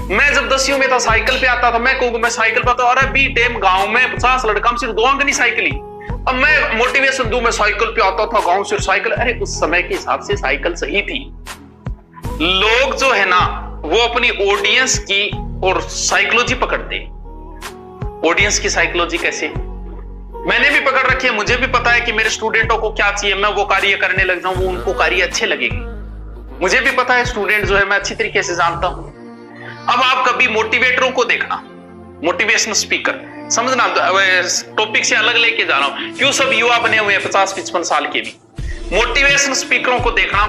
मैं जब 10वीं में था साइकिल पे आता था, मैं कहूंगा मैं साइकिल पे आता, अरे बी टाइम गांव में 50 लड़का सिर्फ 2 अंक नहीं साइकिल ही। अब मैं मोटिवेशन दूं, मैं साइकिल पे आता था गांव से साइकिल। अरे उस समय के हिसाब से साइकिल सही थी। लोग जो है ना वो अपनी ऑडियंस की और साइकोलॉजी पकड़ते। ऑडियंस की साइकोलॉजी कैसे? मैंने भी पकड़ रखी है, मुझे भी पता है कि मेरे स्टूडेंटों को क्या चाहिए, मैं वो कार्य करने लग जाऊं, वो उनको कार्य अच्छे लगेंगे। मुझे भी पता है स्टूडेंट जो है मैं अच्छी तरीके से जानता हूं। अब आप कभी मोटिवेटरों को देखना, मोटिवेशनल स्पीकर, समझना टॉपिक से अलग लेके जा रहा हूं, क्यों सब युवा बने हुए हैं 50-55 साल के भी। मोटिवेशनल स्पीकरों को देखना,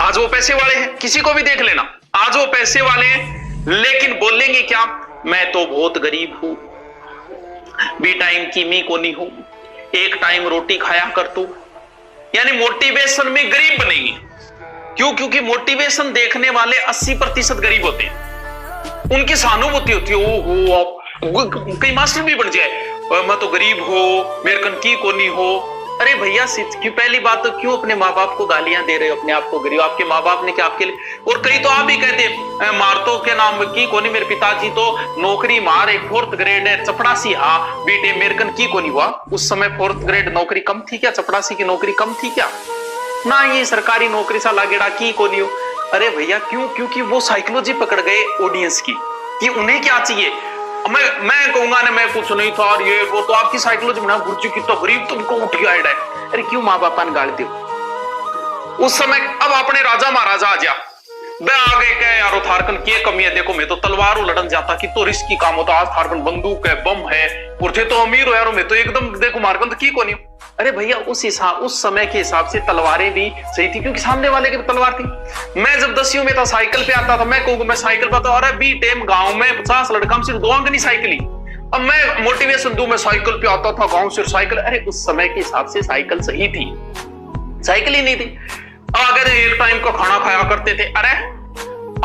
आज वो पैसे वाले हैं, किसी को भी देख लेना, आज वो पैसे वाले हैं, लेकिन बोलेंगे क्या? मैं तो बहुत गरीब हूं, बी टाइम की मी को नहीं हूं, एक टाइम रोटी खाया कर तू। यानी मोटिवेशन में गरीब बनेंगे। क्यों? क्योंकि मोटिवेशन देखने वाले 80% गरीब होते हैं, उनकी सहानुभूति होती है। ओहो, कई मास्टर भी बन जाए, मैं तो गरीब हो, मेरे कन की को नहीं हो। अरे भैया, क्यों? पहली बात तो क्यों अपने माँ बाप को गालियां दे रहे हो, अपने आप को गरीब? आपके माँ बाप ने क्या आपके लिए? और कई तो आप भी कहते हैं मारतो के नाम की कोनी, मेरे पिताजी तो नौकरी मार, एक 4th ग्रेड है, चपड़ासी, हाँ बेटे मेरे कन की को नहीं हुआ। उस समय 4th ग्रेड नौकरी कम थी क्या? चपड़ासी की नौकरी कम थी क्या? ना ये सरकारी नौकरी सा लागेड़ा की को नहीं हो। अरे भैया क्यों? क्योंकि वो साइकोलॉजी पकड़ गए ऑडियंस की कि उन्हें क्या चाहिए। मैं कहूंगा ना मैं कुछ नहीं था और ये वो, तो आपकी साइकोलॉजी में गुरुजी की तो गरीब तुमको उठ गया है। अरे क्यों माँ बापा ने गालते हो उस समय? अब अपने राजा महाराजा आ जा बे आगे क्या यारो, थारकन की कमी है, देखो मैं तो तलवार लड़न जाता कि तो रिस्की काम होता, आज थारकन बंदूक है, बम है, और थे तो अमीर हो यारो, मैं तो एकदम देखो मारकन तो की को नहीं। अरे भैया उस समय के हिसाब से तलवारें भी सही थी, क्योंकि सामने वाले की तलवार थी। मैं जब 10वीं में था साइकिल पे आता था, मैं कहूंगा मैं साइकिल पे आता, अरे बी टाइम गांव में 50 लड़का सिर्फ 2 अंक नहीं साइकिल ही। अब मैं मोटिवेशन दूं, मैं साइकिल पे आता था गांव से साइकिल। अरे उस समय के हिसाब से साइकिल सही थी, साइकिल ही नहीं थी। अगर एक टाइम का खाना खाया करते थे, अरे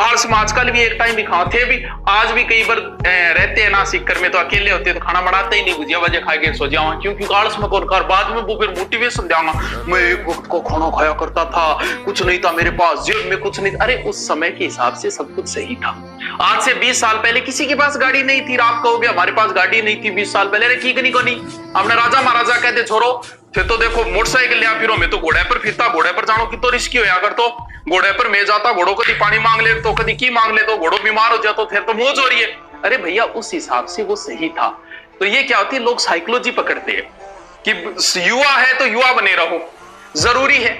और समाज का भी एक टाइम भी खाते भी। आज भी कई बार रहते हैं ना सीकर में, तो अकेले होते तो खाना बनाते ही नहीं, भुजिया वजह खा के सो जाओ, क्योंकि आलस में कौन कर, बाद में वो फिर मोटिवेशन देगा, मैं एक वक्त को खाना खाया करता था, कुछ नहीं था मेरे पास, जेब में कुछ नहीं था। अरे उस समय के हिसाब से सब कुछ सही था। आज से 20 साल पहले किसी के पास गाड़ी नहीं थी, रात कहोगे हमारे पास गाड़ी नहीं थी 20 साल पहले। अरे की नहीं को नहीं, हमने राजा महाराजा कहते छोड़ो, फिर तो देखो मोटरसाइकिल लिया फिर मैं तो घोड़े पर फिरता, घोड़े पर जानो कि तो रिस्की हो अगर, तो घोड़े पर मैं जाता, घोड़ों कभी पानी मांग ले तो कभी की मांग ले, तो घोड़ों बीमार हो जाता, फिर तो मौज हो रही है। अरे भैया उस हिसाब से वो सही था। तो ये क्या होती है, लोग साइकोलॉजी पकड़ते हैं कि युवा है तो युवा बने रहो, जरूरी है।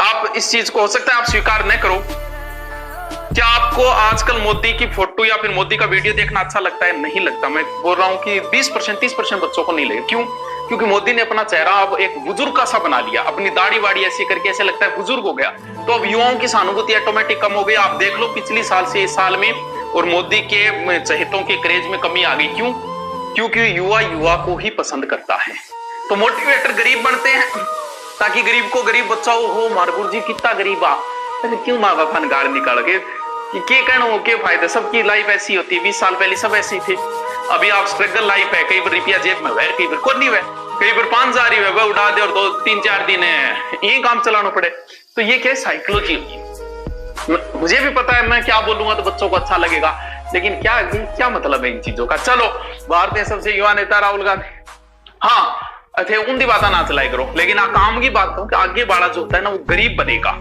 आप इस चीज को हो सकता है आप स्वीकार न करो। क्या आपको आजकल मोदी की फोटो या फिर मोदी का वीडियो देखना अच्छा लगता है? नहीं लगता। मैं बोल रहा हूं कि 20% 30% बच्चों को नहीं लगेगा। क्यों? क्योंकि मोदी ने अपना चेहरा अब एक बुजुर्ग का सा बना लिया, अपनी दाढ़ी वाड़ी ऐसी करके ऐसे लगता है बुजुर्ग हो गया। तो अब युवाओं की सहानुभूति ऑटोमेटिक कम हो गई। आप देख लो पिछली साल से इस साल में, और मोदी के चहेतों के क्रेज में कमी आ गई। क्यों? क्योंकि युवा को ही पसंद करता है। तो मोटिवेटर गरीब बनते हैं ताकि गरीब को गरीब बच्चा हो, मारगुर जी कितना गरीब आ, क्यों माँ बापा ने गाड़ निकाल के के कहना हो के फायदा। सबकी लाइफ ऐसी होती है, 20 साल पहले सब ऐसी थी। अभी आप स्ट्रगल लाइफ है, कई बार रुपया जेब में है, कई बार को नहीं है, कई बार 5,000 ही है, उड़ा दे और 2-3-4 दिन यही काम चलाना पड़े। तो ये क्या साइकोलॉजी होगी। मुझे भी पता है मैं क्या बोलूंगा तो बच्चों को अच्छा लगेगा, लेकिन क्या मतलब है इन चीजों का। चलो, भारत के सबसे युवा नेता राहुल गांधी, हाँ अच्छे उनकी बात ना चलाई करो, लेकिन काम की बात करूं कि आगे वाला जो होता है ना वो गरीब बनेगा।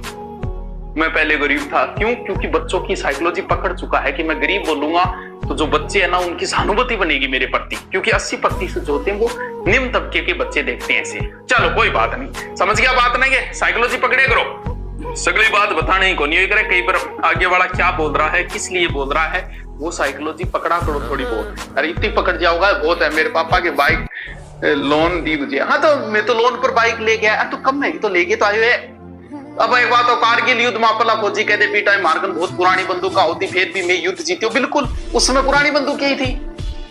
मैं पहले गरीब था, क्यों? क्योंकि बच्चों की साइकोलॉजी पकड़ चुका है कि मैं गरीब बोलूंगा तो जो बच्चे हैं ना उनकी सहानुभूति बनेगी मेरे प्रति, क्योंकि 80% जो होते हैं वो निम्न तबके के बच्चे देखते हैं ऐसे। चलो कोई बात नहीं, समझ गया बात नहीं है, साइकोलॉजी पकड़े करो, सगली बात बताने ही को नहीं करे। कई बार आगे वाला क्या बोल रहा है, किस लिए बोल रहा है, वो साइकोलॉजी पकड़ा करो थोड़ी बहुत। अरे इतनी पकड़ जाओगा बहुत है। मेरे पापा के बाइक लोन दी मुझे, हाँ तो मैं तो लोन पर बाइक ले गया, तो कम है तो लेके तो आए है। अब एक बात, कारगिल युद्ध में अपना फौजी कहते पीटा मारगन बहुत पुरानी बंदूक होती, फिर भी मैं युद्ध जीती हूँ। बिल्कुल उस समय पुरानी बंदूक ही थी।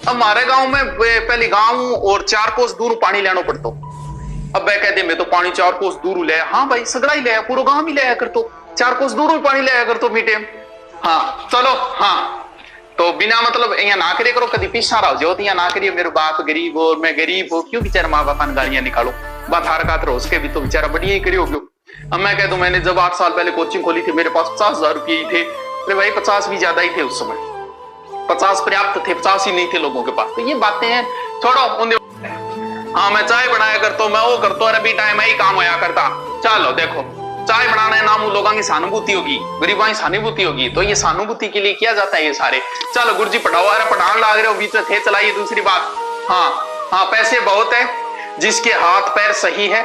अब हमारे गांव में पहले गांव और 4 कोस दूर पानी लेना पड़ता। अब वह कहते मैं तो पानी 4 कोस दूर ले, हाँ भाई सगड़ा ही ले, पूरा गांव ही ले कर, तो 4 कोस दूर पानी ले कर तो मीटे। हाँ चलो, हाँ तो बिना मतलब यहाँ ना करे करो, कभी पीछा रहो जो यहाँ ना करिए, मेरे बाप गरीब हो मैं गरीब हो, क्यों बेचारा माँ बापा ने गालियां निकालो, बात हार कात रहो, उसके भी तो बेचारा बढ़िया ही करियो। अब मैं कह दूं मैंने जब 8 साल पहले कोचिंग खोली थी, मेरे पास 50,000 रुपये ही थे, अरे भाई 50 भी ज्यादा ही थे उस समय, 50 पर्याप्त थे, 50 ही नहीं थे लोगों के पास। तो ये बातें हैं, छोड़ो उन। हाँ मैं चाय बनाया करता हूँ, मैं वो करता हूँ, अभी टाइम ही काम होया करता। चलो देखो, चाय बनाने नाम लोगों की सहानुभूति होगी, गरीबों की सहानुभूति होगी, तो ये सहानुभूति के लिए किया जाता है ये सारे। चलो गुरुजी पढ़ाओ, अरे पढ़ाने लग रहे हो बीच में थे, चलाइए दूसरी बात। हाँ पैसे बहुत है, जिसके हाथ पैर सही है,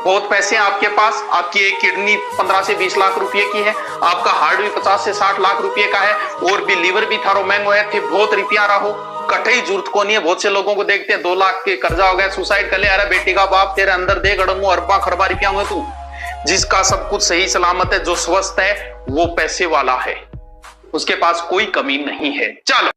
बहुत पैसे हैं आपके पास, आपकी एक किडनी 15 से 20 लाख रुपए की है, आपका हार्ट भी 50 से 60 लाख रुपए का है, और भी लीवर भी थारो महंगो है, थे बहुत रुपया रहो, कठई जरूरत को नहीं है। बहुत से लोगों को देखते हैं 2 लाख के कर्जा हो गया, सुसाइड कर ले, अरे बेटी का बाप तेरे अंदर देख अड़ंगू अरबा खरबा रुपया हुए तू। जिसका सब कुछ सही सलामत है, जो स्वस्थ है, वो पैसे वाला है, उसके पास कोई कमी नहीं है। चलो